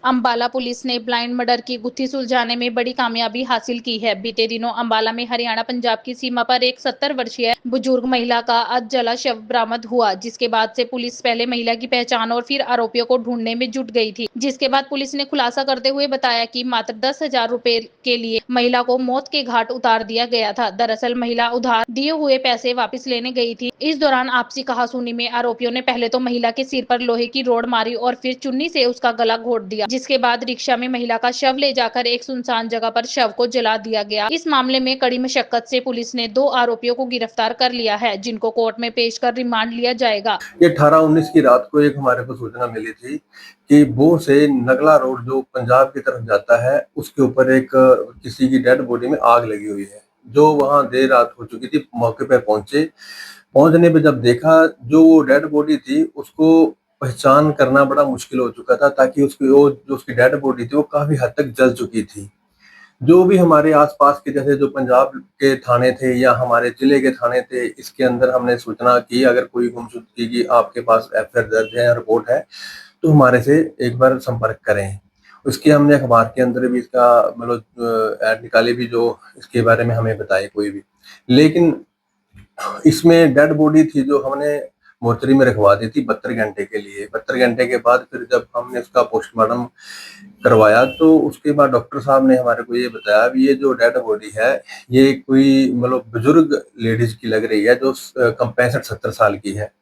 Ambala police ने blind murder की गुत्थी सुलझाने में बड़ी कामयाबी हासिल की है। बीते दिनों अंबाला में हरियाणा पंजाब की सीमा पर एक 70 वर्षीय बुजुर्ग महिला का अधजला शव बरामद हुआ, जिसके बाद से पुलिस पहले महिला की पहचान और फिर आरोपियों को ढूंढने में जुट गई थी। जिसके बाद पुलिस ने खुलासा करते हुए बताया कि मात्र 10,000 रुपए के लिए महिला को मौत के घाट उतार दिया गया था। दरअसल महिला उधार दिए हुए पैसे वापस लेने गई थी। इस दौरान आपसी कहासुनी में आरोपियों ने पहले तो महिला के सिर पर लोहे की रोड मारी और फिर चुन्नी से उसका गला घोट दिया, जिसके बाद रिक्शा में महिला का शव ले जाकर एक सुनसान जगह पर शव को जला दिया गया। इस मामले में कड़ी मशक्कत से पुलिस ने 2 आरोपियों को गिरफ्तार कर लिया है, जिनको कोर्ट में पेश कर रिमांड लिया जाएगा। ये 18-19 की रात को एक हमारे को सूचना मिली थी कि बो से नगला रोड जो पंजाब की तरफ जाता है, उसके ऊपर एक किसी की डेड बॉडी में आग लगी हुई है, जो वहां देर रात हो चुकी थी। मौके पर पहुंचने पे जब देखा, जो वो डेड बॉडी थी उसको पहचान करना बड़ा मुश्किल हो चुका था, ताकि उसकी वो जो उसकी डेड बॉडी थी वो काफी हद तक जल चुकी थी। जो भी हमारे आसपास के जैसे जो पंजाब के थाने थे या हमारे जिले के थाने थे, इसके अंदर हमने सूचना की अगर कोई गुमशुदगी की आपके पास एफआईआर दर्ज है या रिपोर्ट है तो हमारे से एक बार संपर्क करें। उसके हमने अखबार के अंदर भी इसका मतलब ऐड निकाली भी, जो इसके बारे में हमें बताए कोई भी। लेकिन इसमें डेड बॉडी थी जो हमने मोर्चरी में रखवा दी थी 72 घंटे के लिए। 72 घंटे के बाद फिर जब हमने उसका पोस्टमार्टम करवाया तो उसके बाद डॉक्टर साहब ने हमारे को ये बताया भी ये जो डेड बॉडी है ये कोई मतलब बुजुर्ग लेडीज की लग रही है, जो कम 65-70 साल की है।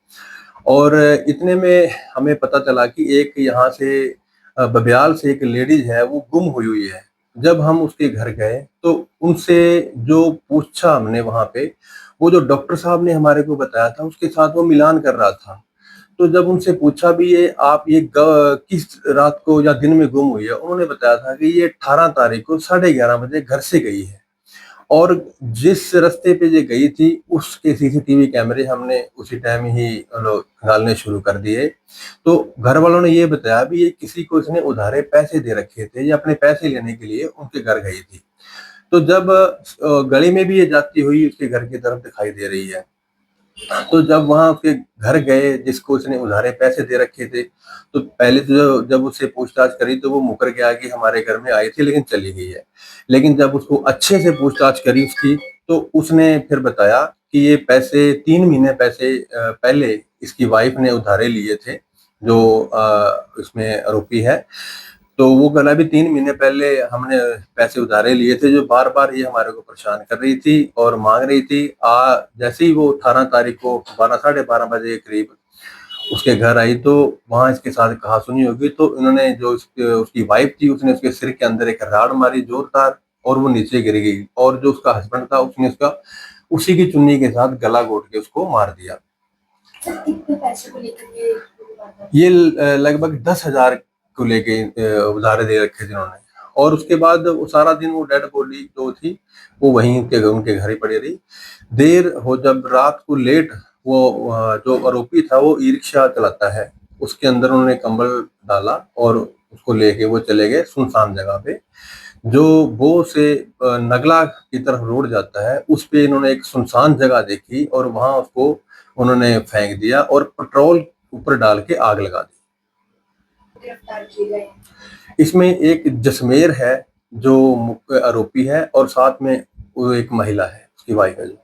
और इतने में हमें पता चला कि एक यहाँ से बबियाल से एक लेडीज है वो गुम हुई हुई है। जब हम उसके घर गए तो उनसे जो पूछा हमने वहां पे, वो जो डॉक्टर साहब ने हमारे को बताया था उसके साथ वो मिलान कर रहा था। तो जब उनसे पूछा भी ये आप ये किस रात को या दिन में गुम हुई है, उन्होंने बताया था कि ये 18 तारीख को 11:30 बजे घर से गई है। और जिस रास्ते पे ये गई थी उसके सीसीटीवी कैमरे हमने उसी टाइम ही डालने शुरू कर दिए। तो घर वालों ने ये बताया भी ये किसी को इसने उधारे पैसे दे रखे थे, ये अपने पैसे लेने के लिए उनके घर गई थी। तो जब गली में भी ये जाती हुई उसके घर की तरफ दिखाई दे रही है, तो जब वहां उसके घर गए जिसको उसने उधारे पैसे दे रखे थे, तो पहले तो जब उससे पूछताछ करी तो वो मुकर गया कि हमारे घर में आई थी लेकिन चली गई है। लेकिन जब उसको अच्छे से पूछताछ करी उसकी, तो उसने फिर बताया कि ये पैसे 3 महीने पहले इसकी वाइफ ने उधारे लिए थे, जो इसमें आरोपी है। तो वो गला भी 3 महीने पहले हमने पैसे उधारे लिए थे, जो बार बार ये हमारे को परेशान कर रही थी और मांग रही थी। जैसे ही वो 18 तारीख को 12-12:30 बजे के करीब उसके घर आई तो वहां इसके साथ कहासुनी होगी। तो इन्होंने जो उसकी वाइफ थी उसने उसके सिर के अंदर एक राड मारी जोरदार और वो नीचे गिर गई। और जो उसका हस्बैंड था उसने उसका उसी की चुन्नी के साथ गला घोट के उसको मार दिया। कितने पैसे को लेकर ये लगभग 10,000 को लेके उधारे दे रखे थे उन्होंने। और उसके बाद वो सारा दिन वो डेड बॉडी जो थी वो वहीं उनके घर ही पड़ी रही। देर हो जब रात को लेट वो जो आरोपी था वो ई रिक्शा चलाता है, उसके अंदर उन्होंने कंबल डाला और उसको लेके वो चले गए सुनसान जगह पे, जो वो से नगला की तरफ रोड जाता है। उस पे इन्होंने एक सुनसान जगह देखी और वहां उसको उन्होंने फेंक दिया और पेट्रोल ऊपर डाल के आग लगा दी। गिरफ्तार किए गए? इसमें एक जसमेर है जो मुख्य आरोपी है और साथ में वो एक महिला है, उसकी वाइफ है।